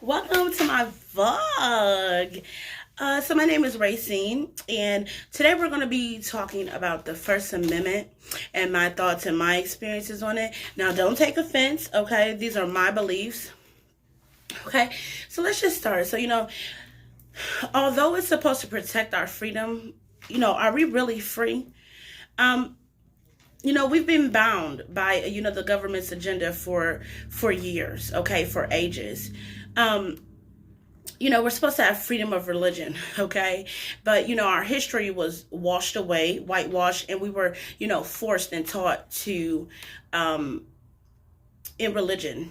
Welcome to my vlog. So my name is Racine, and today we're going to be talking about the First Amendment and my thoughts and my experiences on it. Now, don't take offense, okay? These are my beliefs, okay? So let's just start. So, although it's supposed to protect our freedom, are we really free? We've been bound by, the government's agenda for years, okay, for ages. We're supposed to have freedom of religion, okay? But, our history was washed away, whitewashed, and we were, forced and taught to, in religion,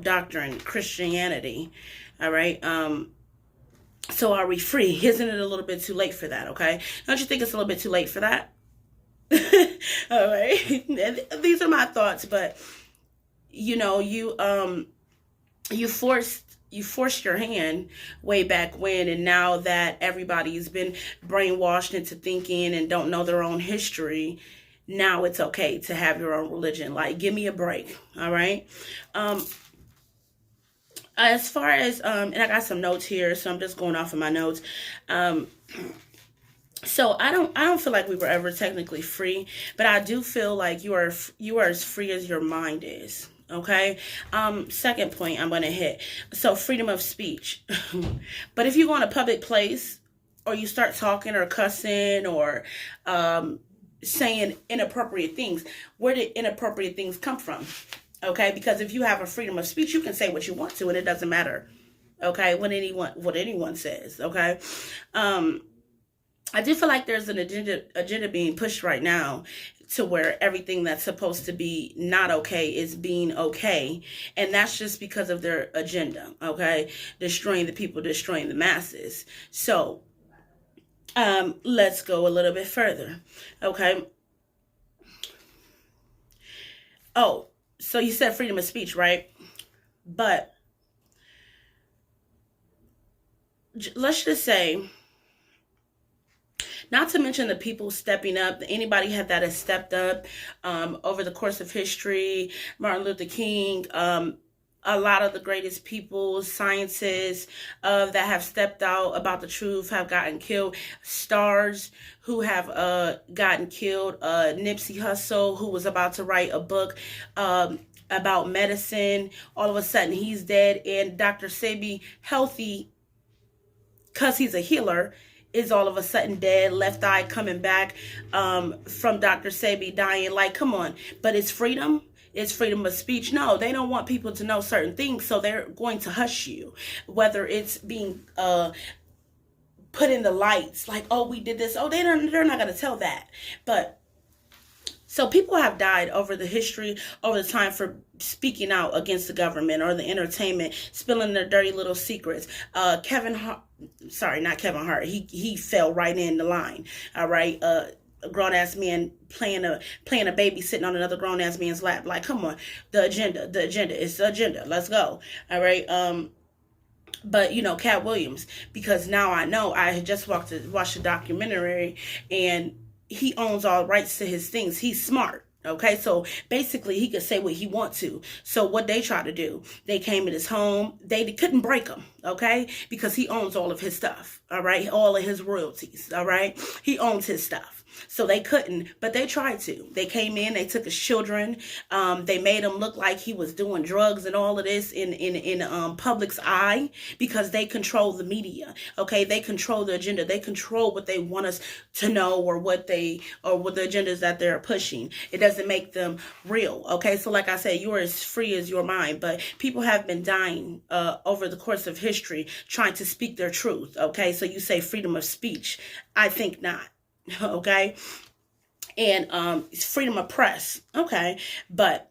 doctrine, Christianity, all right? So are we free? Isn't it a little bit too late for that, okay? Don't you think it's a little bit too late for that? All right. These are my thoughts, but, you forced your hand way back when, and now that everybody's been brainwashed into thinking and don't know their own history, now it's okay to have your own religion. Like, give me a break. All right. As far as and I got some notes here, so I'm just going off of my notes. So I don't feel like we were ever technically free, but I do feel like you are as free as your mind is. Okay. Second point I'm going to hit. So freedom of speech. But if you go in a public place or you start talking or cussing or saying inappropriate things, where did inappropriate things come from? Okay. Because if you have a freedom of speech, you can say what you want to, and it doesn't matter. Okay. What anyone says. Okay. I do feel like there's an agenda being pushed right now to where everything that's supposed to be not okay is being okay. And that's just because of their agenda, okay? Destroying the people, destroying the masses. So, let's go a little bit further, okay? Oh, so you said freedom of speech, right? But let's just say, not to mention the people stepping up. Anybody that has stepped up over the course of history. Martin Luther King, a lot of the greatest people, scientists that have stepped out about the truth have gotten killed. Stars who have gotten killed. Nipsey Hussle, who was about to write a book about medicine. All of a sudden he's dead. And Dr. Sebi, healthy because he's a healer, is all of a sudden dead. Left eye coming back from Dr. Sebi dying. Like, come on. But it's freedom. It's freedom of speech. No, they don't want people to know certain things, so they're going to hush you. Whether it's being put in the lights, like, oh, we did this. Oh, they're not going to tell that. But so people have died over the history, over the time, for speaking out against the government or the entertainment, spilling their dirty little secrets. Kevin Hart, sorry, not Kevin Hart. He fell right in the line. All right. A grown ass man playing a baby sitting on another grown ass man's lap. Like, come on, the agenda, it's the agenda. Let's go. All right. But Cat Williams, because now I know, I had just watched a documentary, and he owns all rights to his things. He's smart. Okay, so basically he could say what he wants to. So what they try to do, they came in his home. They couldn't break him, okay, because he owns all of his stuff, all right, all of his royalties, all right. He owns his stuff. So they couldn't, but they tried to. They came in, they took his children. They made him look like he was doing drugs and all of this in public's eye, because they control the media. Okay, they control the agenda. They control what they want us to know, or what the agendas that they're pushing. It doesn't make them real. Okay, so like I said, you're as free as your mind, but people have been dying over the course of history trying to speak their truth. Okay, so you say freedom of speech. I think not. Okay. And freedom of press. Okay. But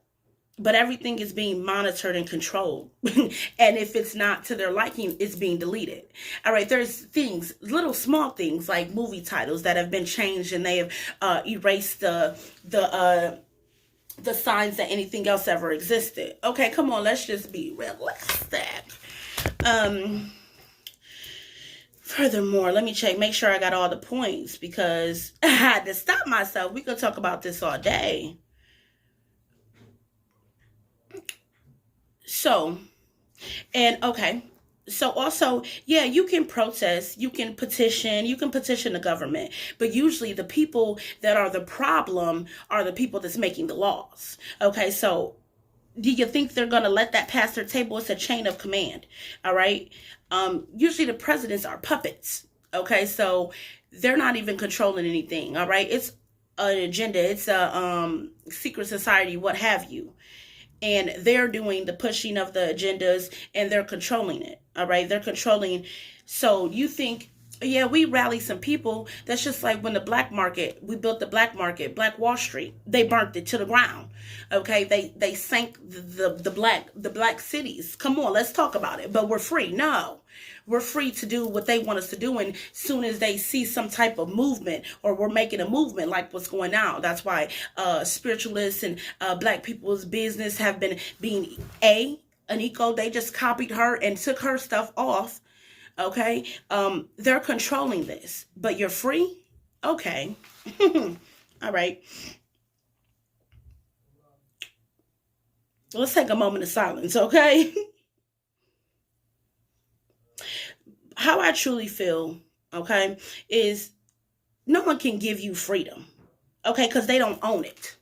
everything is being monitored and controlled. And if it's not to their liking, it's being deleted. All right. There's things, little small things like movie titles that have been changed, and they have erased the signs that anything else ever existed. Okay, come on, let's just be realistic. Furthermore, let me make sure I got all the points, because I had to stop myself. We could talk about this all day. So, and okay, So also, yeah, you can protest, you can petition the government, but usually the people that are the problem are the people that's making the laws. Okay, so do you think they're going to let that pass their table? It's a chain of command. All right. Usually the presidents are puppets. Okay, so they're not even controlling anything. All right, it's an agenda. It's a secret society, what have you, and they're doing the pushing of the agendas and they're controlling it. All right, they're controlling. So you think, yeah, we rally some people. That's just like when the black market, we built the black market, Black Wall Street. They burnt it to the ground. Okay, they sank the black cities. Come on, let's talk about it. But we're free. No, we're free to do what they want us to do. And soon as they see some type of movement, or we're making a movement like what's going on, that's why spiritualists and black people's business have been being an eco. They just copied her and took her stuff off. Okay, they're controlling this, but you're free. Okay. All right, let's take a moment of silence. Okay. How I truly feel, okay, is no one can give you freedom, okay, because they don't own it.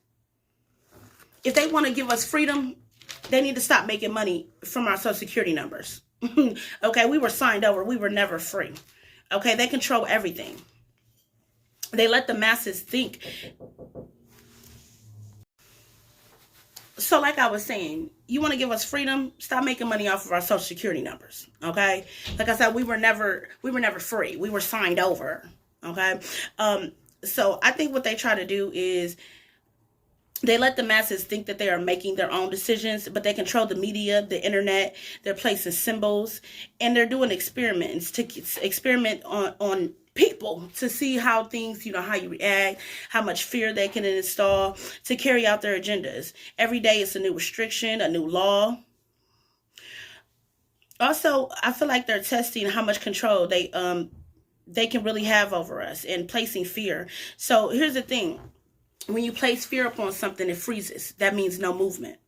If they want to give us freedom, they need to stop making money from our social security numbers. Okay, we were signed over, we were never free. Okay, they control everything. They let the masses think. So like I was saying, you want to give us freedom, stop making money off of our social security numbers. Okay, like I said, we were never free, we were signed over. Okay, so I think what they try to do is they let the masses think that they are making their own decisions, but they control the media, the internet. They're placing symbols, and they're doing experiments to experiment on people to see how things, how you react, how much fear they can install to carry out their agendas. Every day it's a new restriction, a new law. Also, I feel like they're testing how much control they can really have over us and placing fear. So here's the thing. When you place fear upon something, it freezes. That means no movement.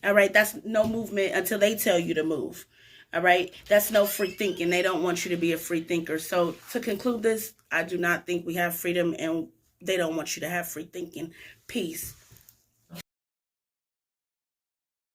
All right. That's no movement until they tell you to move. All right. That's no free thinking. They don't want you to be a free thinker. So to conclude this, I do not think we have freedom, and they don't want you to have free thinking. Peace.